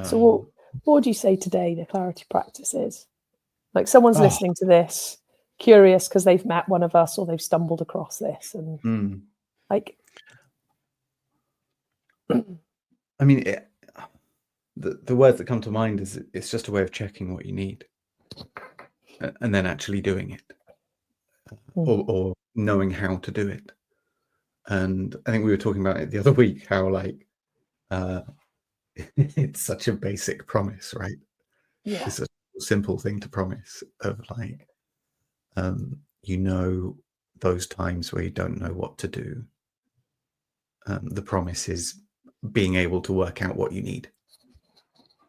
So what would you say today the clarity practice is? Like someone's listening to this, curious because they've met one of us or they've stumbled across this, and like, I mean, the words that come to mind is it's just a way of checking what you need, and then actually doing it, or knowing how to do it. And I think we were talking about it the other week, how like it's such a basic promise, right? yeah, It's a simple thing to promise of like, those times where you don't know what to do. The promise is being able to work out what you need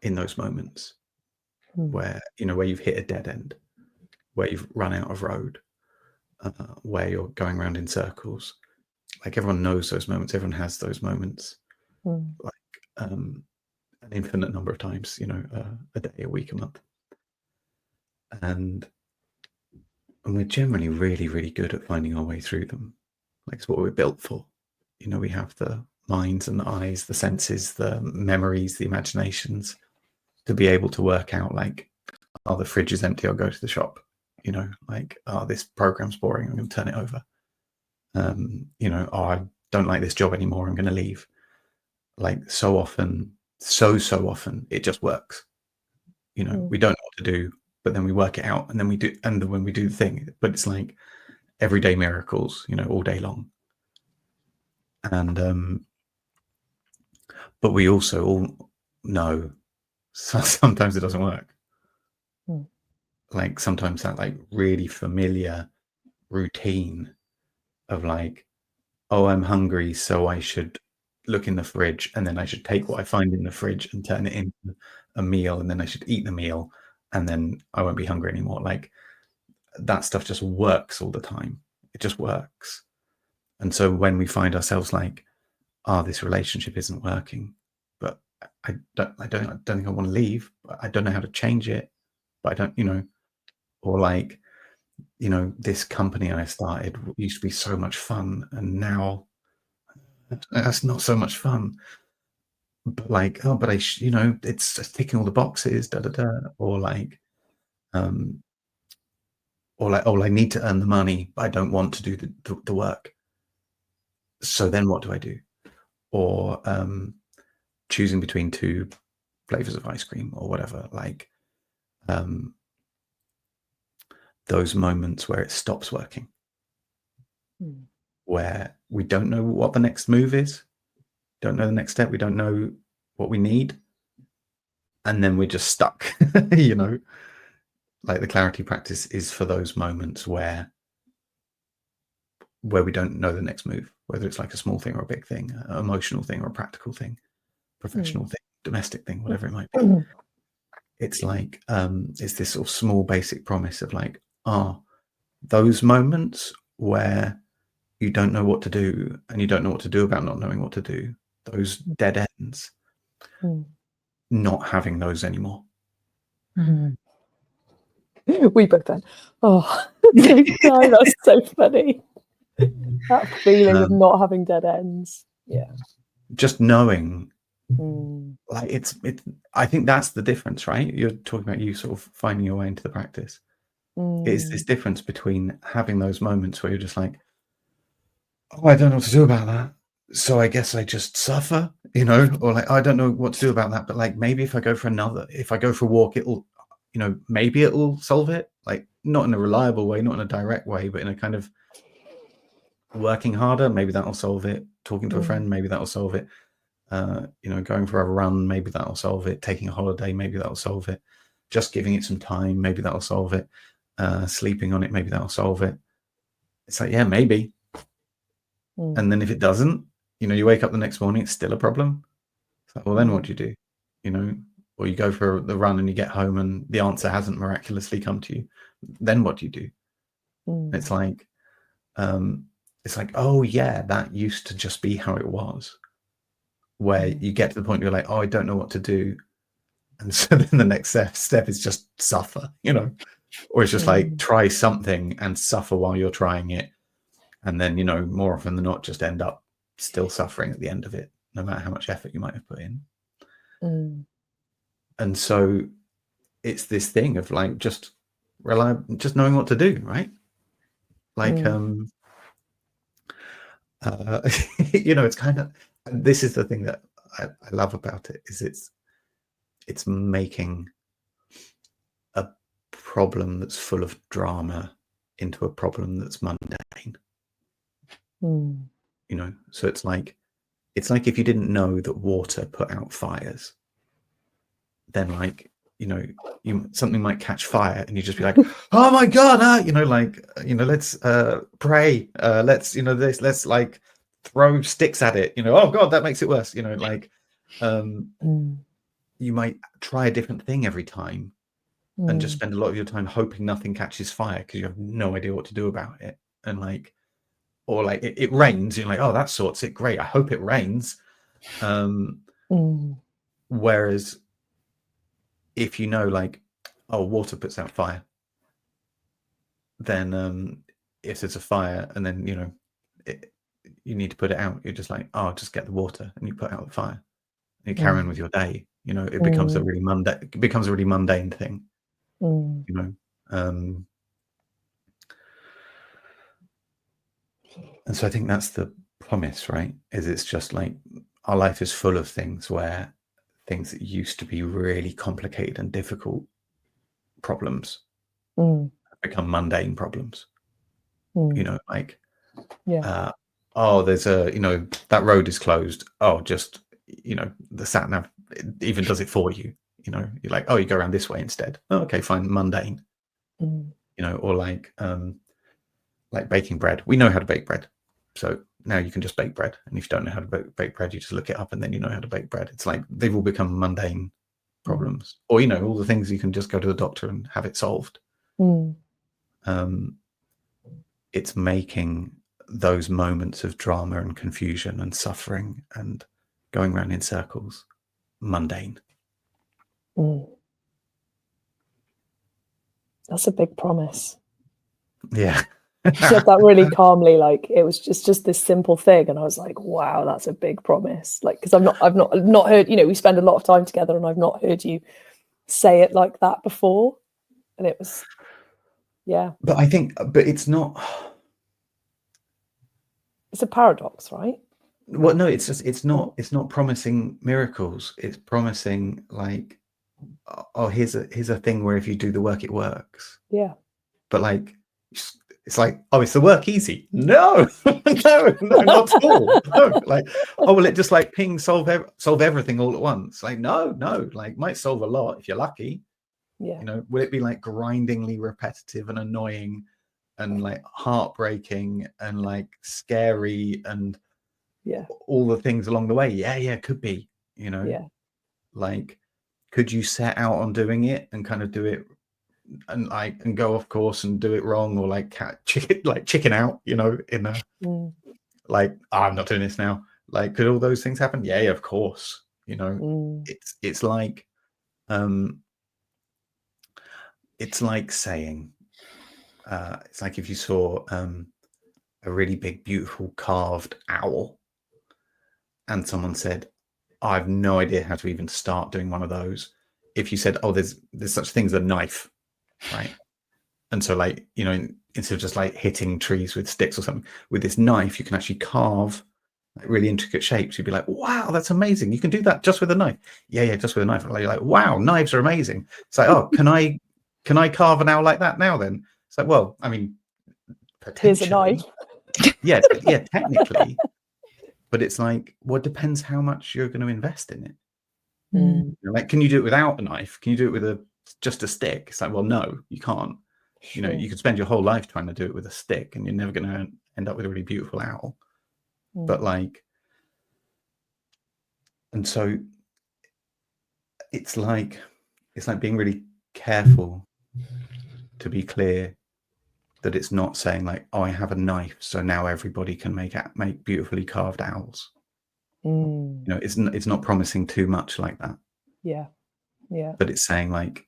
in those moments where you've hit a dead end, where you've run out of road, where you're going around in circles. Like everyone knows those moments. Everyone has those moments, like an infinite number of times, a day, a week, a month. And we're generally really, really good at finding our way through them. Like it's what we're built for. We have the minds and the eyes, the senses, the memories, the imaginations to be able to work out like, oh, the fridge is empty, I'll go to the shop. Like, oh, this program's boring, I'm going to turn it over. Oh, I don't like this job anymore, I'm going to leave. Like so often, so often, it just works. We don't know what to do, but then we work it out, and then we do, and when we do the thing, but it's like everyday miracles, all day long. And but we also all know sometimes it doesn't work. Like sometimes that like really familiar routine of like, oh, I'm hungry, so I should look in the fridge, and then I should take what I find in the fridge and turn it into a meal, and then I should eat the meal, and then I won't be hungry anymore. Like that stuff just works all the time. It just works. And so when we find ourselves like, this relationship isn't working, but I don't think I want to leave, but I don't know how to change it, but I don't, or like, this company I started used to be so much fun, and now that's not so much fun. But like, but it's ticking all the boxes, or like, I need to earn the money, but I don't want to do the work. So then what do I do? Or choosing between two flavors of ice cream or whatever, like those moments where it stops working, where we don't know what the next move is, don't know the next step, we don't know what we need, and then we're just stuck. Like the clarity practice is for those moments where we don't know the next move, whether it's like a small thing or a big thing, an emotional thing or a practical thing, professional thing, domestic thing, whatever it might be. It's like it's this sort of small basic promise of like, those moments where you don't know what to do, and you don't know what to do about not knowing what to do, those dead ends, not having those anymore. We both went, that's so funny. That feeling of not having dead ends. Yeah. Just knowing, like it's. I think that's the difference, right? You're talking about you sort of finding your way into the practice. It's this difference between having those moments where you're just like, oh, I don't know what to do about that, so I guess I just suffer, or like, I don't know what to do about that, but like maybe if I go for a walk, it'll, maybe it'll solve it. Like not in a reliable way, not in a direct way, but in a kind of working harder, maybe that'll solve it. Talking to a friend, maybe that'll solve it. Going for a run, maybe that'll solve it. Taking a holiday, maybe that'll solve it. Just giving it some time, maybe that'll solve it. Sleeping on it, maybe that'll solve it. It's like, yeah, maybe. And then if it doesn't, you wake up the next morning, it's still a problem. It's like, well, then what do you do? Or you go for the run and you get home and the answer hasn't miraculously come to you. Then what do you do? It's like, oh yeah, that used to just be how it was. Where you get to the point where you're like, oh, I don't know what to do. And so then the next step is just suffer, or it's just like try something and suffer while you're trying it. And then, more often than not, just end up still suffering at the end of it, no matter how much effort you might have put in. And so it's this thing of like just knowing what to do, right? Like it's kind of, this is the thing that I love about it, is it's making a problem that's full of drama into a problem that's mundane. So it's like if you didn't know that water put out fires, then like something might catch fire and you just be like, oh my god, let's pray, let's like throw sticks at it, oh god, that makes it worse, you might try a different thing every time and just spend a lot of your time hoping nothing catches fire because you have no idea what to do about it. And like, or like it rains, you're like, oh, that sorts it, great, I hope it rains. Whereas if you know, like, oh, water puts out fire, then if there's a fire and then you need to put it out, you're just like, oh, just get the water and you put out the fire and you carry on with your day. It becomes a really mundane thing. And so I think that's the promise, right? Is it's just like our life is full of things where things that used to be really complicated and difficult problems become mundane problems. Like, oh, there's that road is closed. Oh, just the sat nav even does it for you. You're like, oh, you go around this way instead. Oh, okay, fine, mundane. Or like baking bread. We know how to bake bread, so now you can just bake bread. And if you don't know how to bake bread, you just look it up and then you know how to bake bread. It's like they've all become mundane problems. Or all the things you can just go to the doctor and have it solved. It's making those moments of drama and confusion and suffering and going around in circles mundane. That's a big promise. Yeah. You said that really calmly, like it was just this simple thing, and I was like, wow, that's a big promise. Like, because I've not heard, we spend a lot of time together and I've not heard you say it like that before. And it was, yeah. But I think, it's not, it's a paradox, right? Well, no, it's not promising miracles. It's promising like, oh, here's a thing where if you do the work, it works. Yeah. But like, it's like, oh, it's the work easy? No, no, not at all. No, like, oh, well, it just like ping solve everything all at once. Like, no, like might solve a lot if you're lucky. Yeah. Will it be like grindingly repetitive and annoying and like heartbreaking and like scary and all the things along the way? Yeah, could be. Like, could you set out on doing it and kind of do it and go off course and do it wrong, or like chicken out, in a like, oh, I'm not doing this now. Like, could all those things happen? Yeah, of course. It's like it's like saying it's like if you saw a really big, beautiful carved owl and someone said, oh, I have no idea how to even start doing one of those. If you said, oh, there's such thing as a knife, right? And so like, instead of just like hitting trees with sticks or something, with this knife, you can actually carve like really intricate shapes. You'd be like, wow, that's amazing. You can do that just with a knife. Yeah, just with a knife. And you're like, wow, knives are amazing. It's like, oh, can I carve an owl like that now then? It's like, well, I mean, potentially. Here's a knife. yeah, technically. But it's like, well, it depends how much you're going to invest in it. Like, can you do it without a knife? Can you do it with just a stick? It's like, well, no, you can't. Sure. You could spend your whole life trying to do it with a stick and you're never going to end up with a really beautiful owl. But like, and so it's like being really careful to be clear that it's not saying like, oh, I have a knife, so now everybody can make beautifully carved owls. It's not promising too much like that. Yeah. But it's saying like,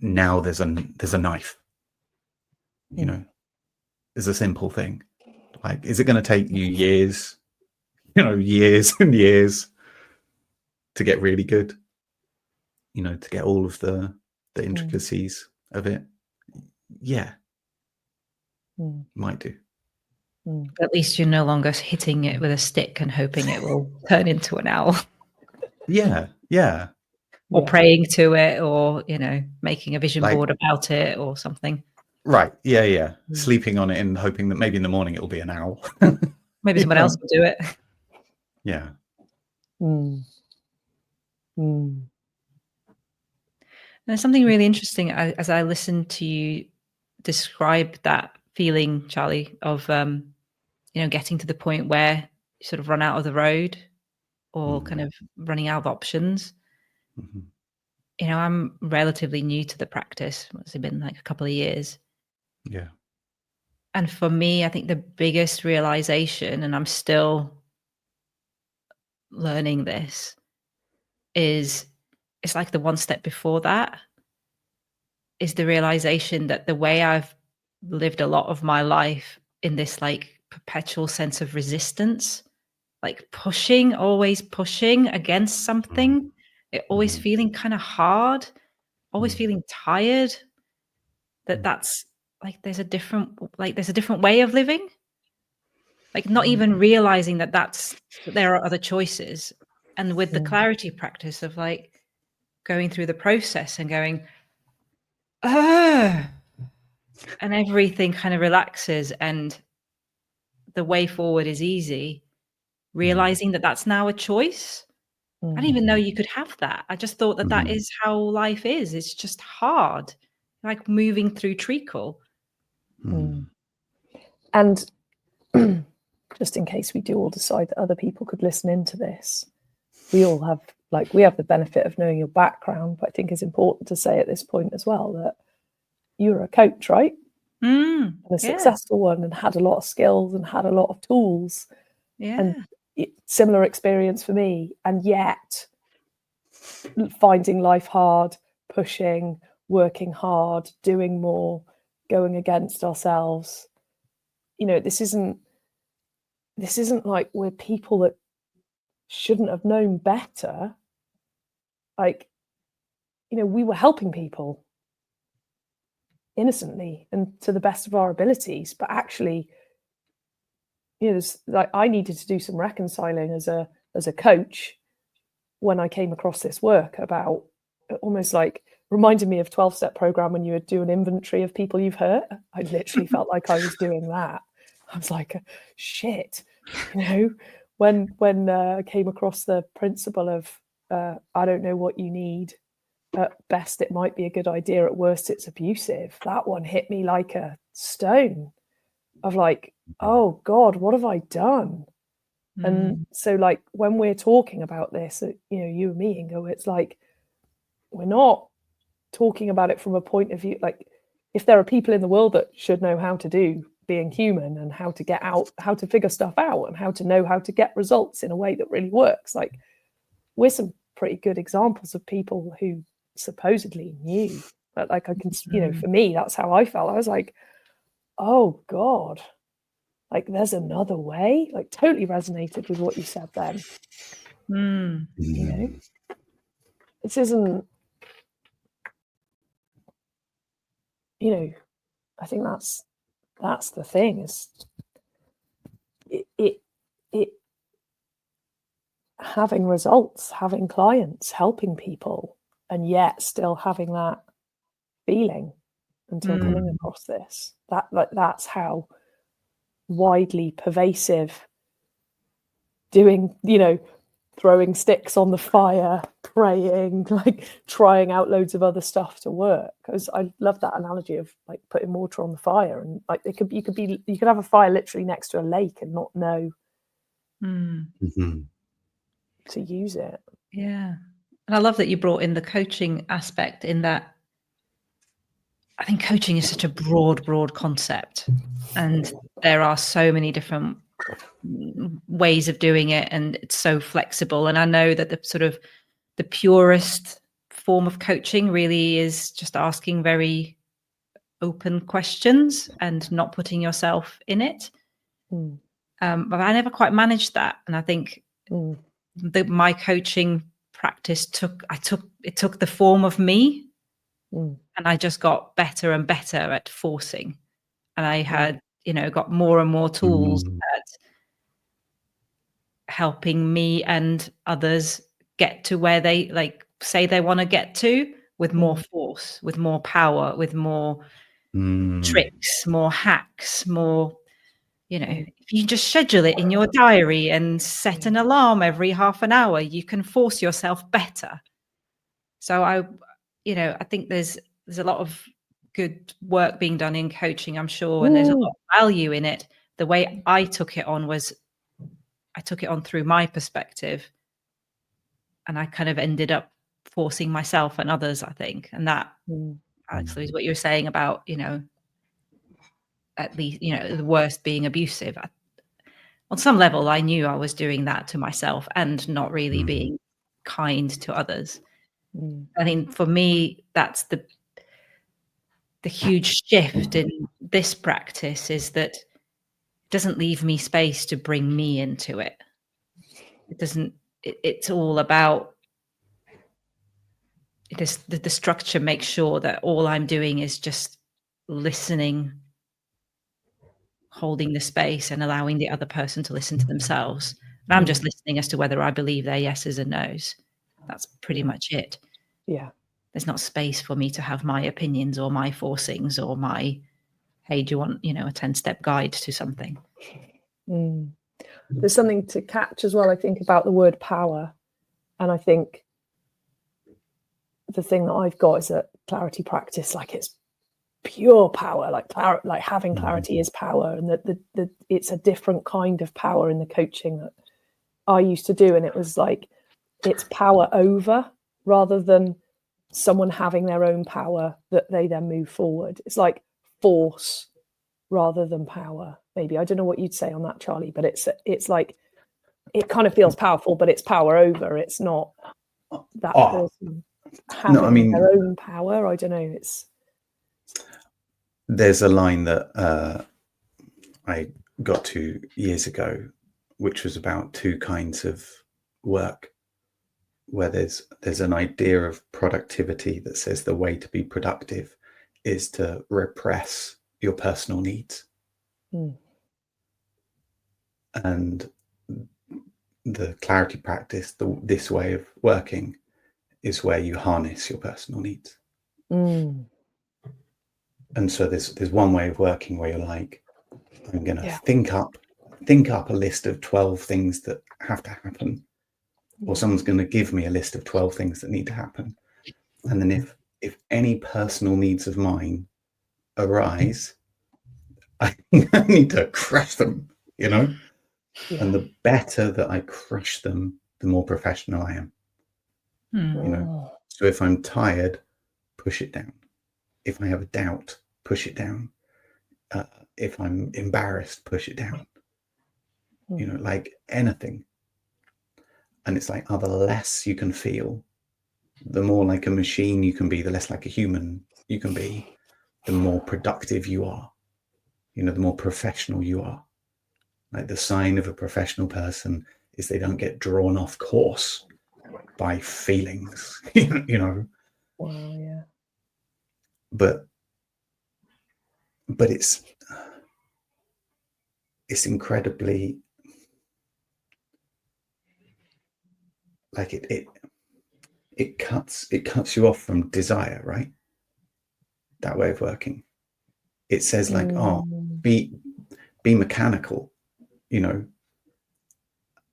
now there's a knife. It's a simple thing. Like, is it going to take you years, years and years to get really good? you know, to get all of the intricacies of it, yeah, might do. But at least you're no longer hitting it with a stick and hoping it will turn into an owl. Yeah. Or praying to it, or, you know, making a vision Like- board about it or something. Right. Yeah. Sleeping on it and hoping that maybe in the morning it'll be an owl. Maybe someone else will do it. Yeah. There's something really interesting as I listened to you describe that feeling, Charlie, of you know, getting to the point where you sort of run out of the road, or kind of running out of options. You know, I'm relatively new to the practice. It's been like a couple of years. Yeah. And for me, I think the biggest realization, and I'm still learning this, is it's like the one step before that is the realization that the way I've lived a lot of my life in this like perpetual sense of resistance, like always pushing against something, it always feeling kind of hard, always feeling tired, that's like there's a different way of living, like not even realizing that there are other choices. And with the clarity practice of like going through the process and going, and everything kind of relaxes and the way forward is easy, realizing that that's now a choice. I didn't even know you could have that. I just thought that is how life is. It's just hard, like moving through treacle. And just in case we do all decide that other people could listen into this, we all have, like, we have the benefit of knowing your background, but I think it's important to say at this point as well that you're a coach, right? And a successful one, and had a lot of skills and had a lot of tools. And similar experience for me. And yet finding life hard, pushing, working hard, doing more, going against ourselves. You know, this isn't like we're people that shouldn't have known better. Like, you know, we were helping people innocently and to the best of our abilities, but actually, you know, like I needed to do some reconciling as a coach when I came across this work about, almost like reminded me of 12-step program when you would do an inventory of people you've hurt. I literally felt like I was doing that. I was like, shit, you know, when I came across the principle of I don't know what you need. At best, it might be a good idea. At worst, it's abusive. That one hit me like a stone of like, oh God, what have I done? And so like when we're talking about this, you know, you and me, Ingo, it's like we're not talking about it from a point of view, like if there are people in the world that should know how to do being human and how to get out, how to figure stuff out and how to know how to get results in a way that really works, like we're some pretty good examples of people who supposedly knew. But like I can, you know, for me, that's how I felt. I was like, oh God, like there's another way. Like totally resonated with what you said then. You know, this isn't, you know, I think that's the thing, is it having results, having clients, helping people, and yet still having that feeling until coming across this. That's how widely pervasive doing, you know, throwing sticks on the fire, praying, like trying out loads of other stuff to work. Because I love that analogy of like putting water on the fire, and like you could have a fire literally next to a lake and not know to use it. Yeah. And I love that you brought in the coaching aspect, in that I think coaching is such a broad concept, and there are so many different ways of doing it, and it's so flexible. And I know that the purest form of coaching really is just asking very open questions and not putting yourself in it. But I never quite managed that. And I think my coaching practice took the form of me, Mm. and I just got better and better at forcing, and I had got more and more tools at helping me and others get to where they say they want to get to, with more force, with more power, with more tricks, more hacks, more, if you just schedule it in your diary and set an alarm every half an hour, you can force yourself better. So I think there's a lot of good work being done in coaching, I'm sure, and there's a lot of value in it. The way I took it on was I took it on through my perspective, and I kind of ended up forcing myself and others, I think. And that, Alex, is what you're saying about, at least, the worst being abusive. On some level, I knew I was doing that to myself and not really being kind to others. I think for me, that's the huge shift in this practice, is that it doesn't leave me space to bring me into it. It doesn't, it's all about this, the structure makes sure that all I'm doing is just listening, holding the space, and allowing the other person to listen to themselves. And I'm just listening as to whether I believe their yeses and nos. That's pretty much it. Yeah. There's not space for me to have my opinions or my forcings or my, hey, do you want, a 10-step guide to something? There's something to catch as well, I think, about the word power. And I think the thing that I've got is a clarity practice, like it's pure power, like having clarity is power, and that the it's a different kind of power in the coaching that I used to do. And it was like, it's power over rather than someone having their own power that they then move forward. It's like force rather than power. Maybe, I don't know what you'd say on that, Charlie, but it's like, it kind of feels powerful, but it's power over. It's not that person having their own power. I don't know. There's a line that I got to years ago, which was about two kinds of work, where there's an idea of productivity that says the way to be productive is to repress your personal needs. And the clarity practice, this way of working, is where you harness your personal needs. And so there's one way of working where you're like, I'm going to think up a list of 12 things that have to happen, or someone's going to give me a list of 12 things that need to happen. And then if any personal needs of mine arise, I need to crush them, And the better that I crush them, the more professional I am. So if I'm tired, push it down. If I have a doubt, push it down. If I'm embarrassed, push it down. Like anything. And it's like, the less you can feel, the more like a machine you can be, the less like a human you can be, the more productive you are. The more professional you are. Like, the sign of a professional person is they don't get drawn off course by feelings, Wow, yeah. But it's incredibly, like, it cuts you off from desire, right? That way of working. It says like, be mechanical,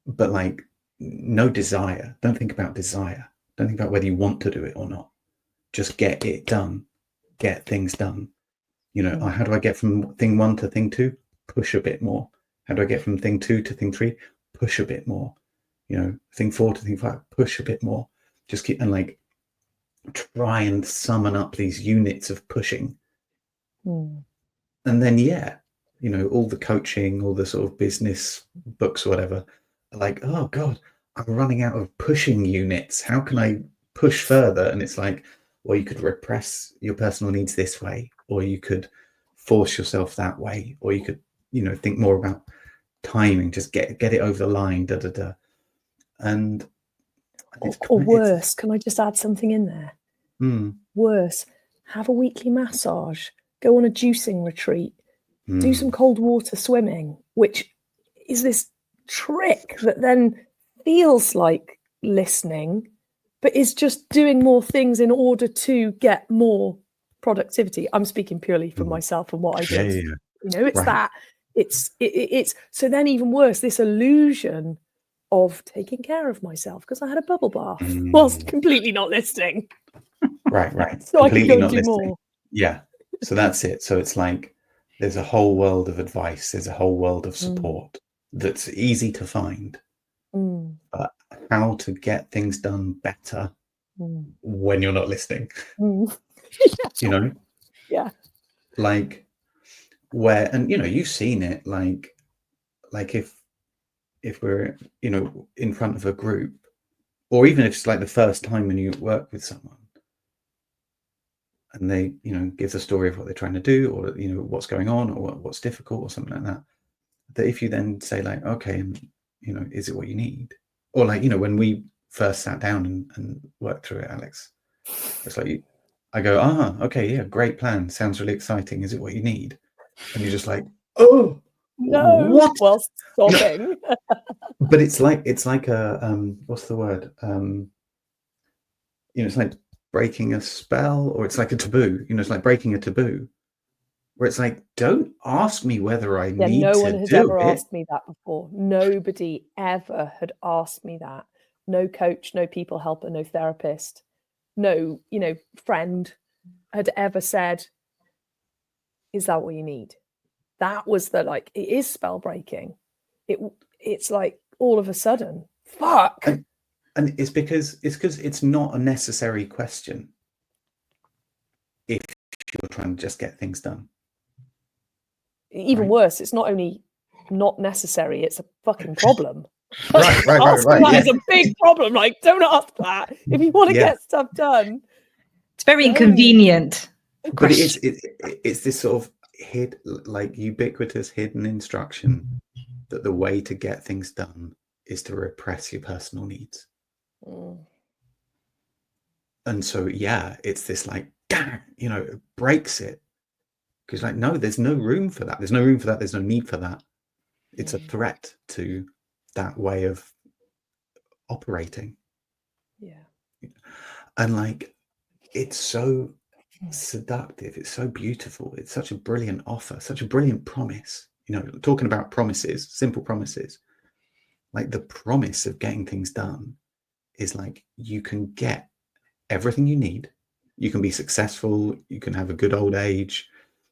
but like, no desire. Don't think about desire. Don't think about whether you want to do it or not. Just get it done. Get things done. How do I get from thing 1 to thing 2? Push a bit more. How do I get from thing 2 to thing 3? Push a bit more. Thing 4 to thing 5, push a bit more. Just keep, and like, try and summon up these units of pushing. And then, all the coaching, all the sort of business books or whatever, are like, oh God, I'm running out of pushing units. How can I push further? And it's like, well, you could repress your personal needs this way, or you could force yourself that way, or you could, think more about timing, just get it over the line, And Or worse, can I just add something in there? Worse, have a weekly massage, go on a juicing retreat, do some cold water swimming, which is this trick that then feels like listening, but is just doing more things in order to get more productivity. I'm speaking purely for myself and what I did. Yeah. You know, it's that. It's so then even worse, this illusion of taking care of myself because I had a bubble bath whilst completely not listening. Right. So Completely I can go not and do listening. more. Yeah. So that's it. So it's like there's a whole world of advice, there's a whole world of support that's easy to find. But how to get things done better when you're not listening. You know? Yeah. Like where, and you know, you've seen it, like if we're, you know, in front of a group, or even if it's like the first time when you work with someone and they, you know, give the story of what they're trying to do, or, you know, what's going on, or what's difficult, or something like that, that if you then say like, okay, you know, is it what you need? Or like, you know, when we first sat down and worked through it, Alex, it's like, I go, okay, yeah, great plan, sounds really exciting, is it what you need? And you're just like, oh no, what? While stopping. But it's like a what's the word, you know, it's like breaking a spell, or it's like a taboo, you know, it's like breaking a taboo, where it's like, don't ask me whether I need no to one has do ever it. asked me that before. Nobody ever had asked me that. No coach, no people helper, no therapist, no, you know, friend had ever said, is that what you need? That was the, like, it is spell breaking. It's like all of a sudden, fuck. And it's because it's not a necessary question if you're trying to just get things done. Even worse, it's not only not necessary, it's a fucking problem. Right. That is a big problem. Like, don't ask that if you want to get stuff done. It's very inconvenient. But it's this sort of like ubiquitous hidden instruction that the way to get things done is to repress your personal needs. And so, yeah, it's this like, you know, it breaks it. Because like, no, there's no room for that. There's no room for that. There's no need for that. It's a threat to that way of operating. Yeah. And like, it's so seductive. It's so beautiful. It's such a brilliant offer, such a brilliant promise. You know, talking about promises, simple promises, like the promise of getting things done is like, you can get everything you need. You can be successful. You can have a good old age.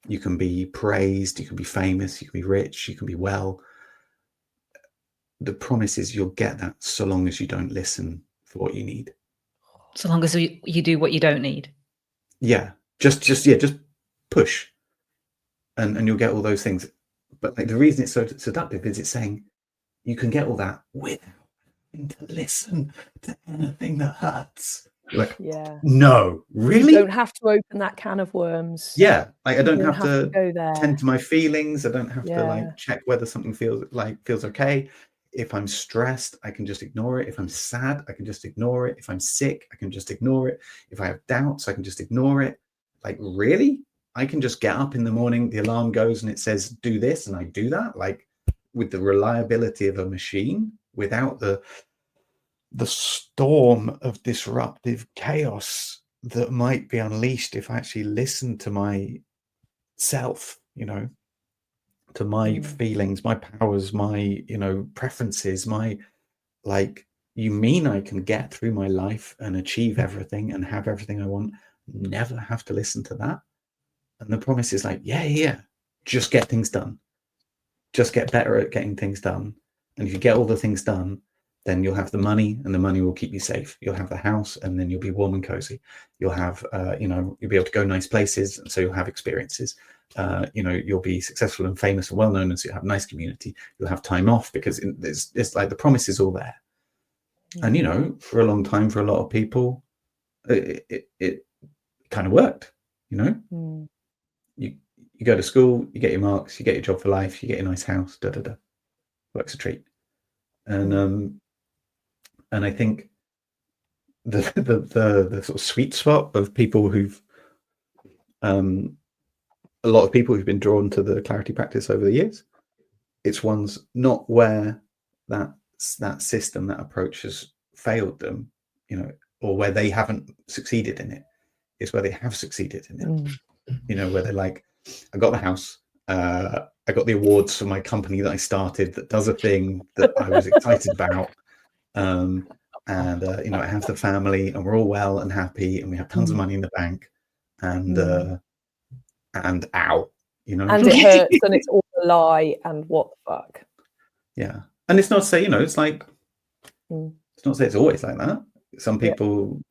You can be praised. You can be famous. You can be rich. You can be well. The promise is you'll get that so long as you don't listen for what you need. So long as you do what you don't need. Yeah. Just push. And you'll get all those things. But like, the reason it's so seductive is it's saying you can get all that without having to listen to anything that hurts. Like, no, really? You don't have to open that can of worms. Yeah, like I don't have to go there. Tend to my feelings. I don't have to like check whether something feels okay. If I'm stressed, I can just ignore it. If I'm sad, I can just ignore it. If I'm sick, I can just ignore it. If I have doubts, I can just ignore it. Like, really? I can just get up in the morning, the alarm goes and it says do this, and I do that, like with the reliability of a machine, without the storm of disruptive chaos that might be unleashed if I actually listen to myself, you know, to my feelings, my powers, my, you know, preferences, my, like, you mean I can get through my life and achieve everything and have everything I want, never have to listen to that? And the promise is like, yeah, just get things done. Just get better at getting things done. And if you get all the things done, then you'll have the money, and the money will keep you safe. You'll have the house, and then you'll be warm and cozy. You'll have, you know, you'll be able to go nice places, and so you'll have experiences. You know, you'll be successful and famous and well known, and so you have a nice community. You'll have time off because it's like the promise is all there. And you know, for a long time, for a lot of people, it kind of worked. You know, you go to school, you get your marks, you get your job for life, you get your nice house, works a treat. And I think the sort of sweet spot of people who've a lot of people who've been drawn to the clarity practice over the years. It's ones not where that system, that approach has failed them, you know, or where they haven't succeeded in it. It's where they have succeeded in it. You know, where they're like, I got the house, I got the awards for my company that I started that does a thing that I was excited about. And you know, I have the family and we're all well and happy and we have tons of money in the bank, and ow, you know, and it hurts and it's all a lie and what the fuck. Yeah. And it's not to say, you know, it's like it's not to say it's always like that. Some people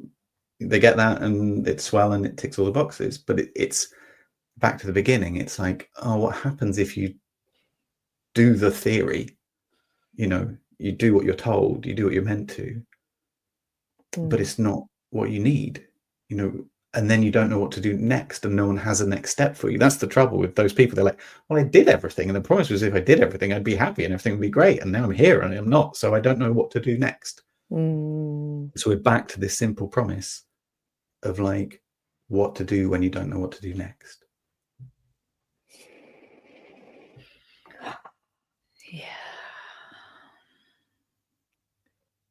they get that and it's swell and it ticks all the boxes, but it's back to the beginning. It's like, oh, what happens if you do the theory? You know, you do what you're told, you do what you're meant to, but it's not what you need, you know, and then you don't know what to do next and no one has a next step for you. That's the trouble with those people. They're like, well, I did everything. And the promise was if I did everything, I'd be happy and everything would be great. And now I'm here and I'm not. So I don't know what to do next. So we're back to this simple promise of like what to do when you don't know what to do next. Yeah.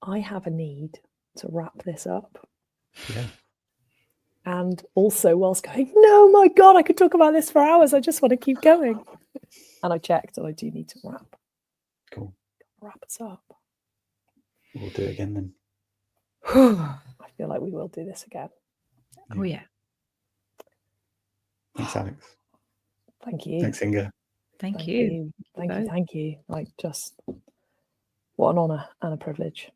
I have a need to wrap this up. Yeah. And also whilst going, no, my God, I could talk about this for hours. I just want to keep going. And I checked and I do need to wrap. Cool. Wrap us up. We'll do it again then. I feel like we will do this again. Oh, yeah. Thanks, Alex. Thank you. Thanks, Inga. Thank you. Thank you. Like, just what an honor and a privilege.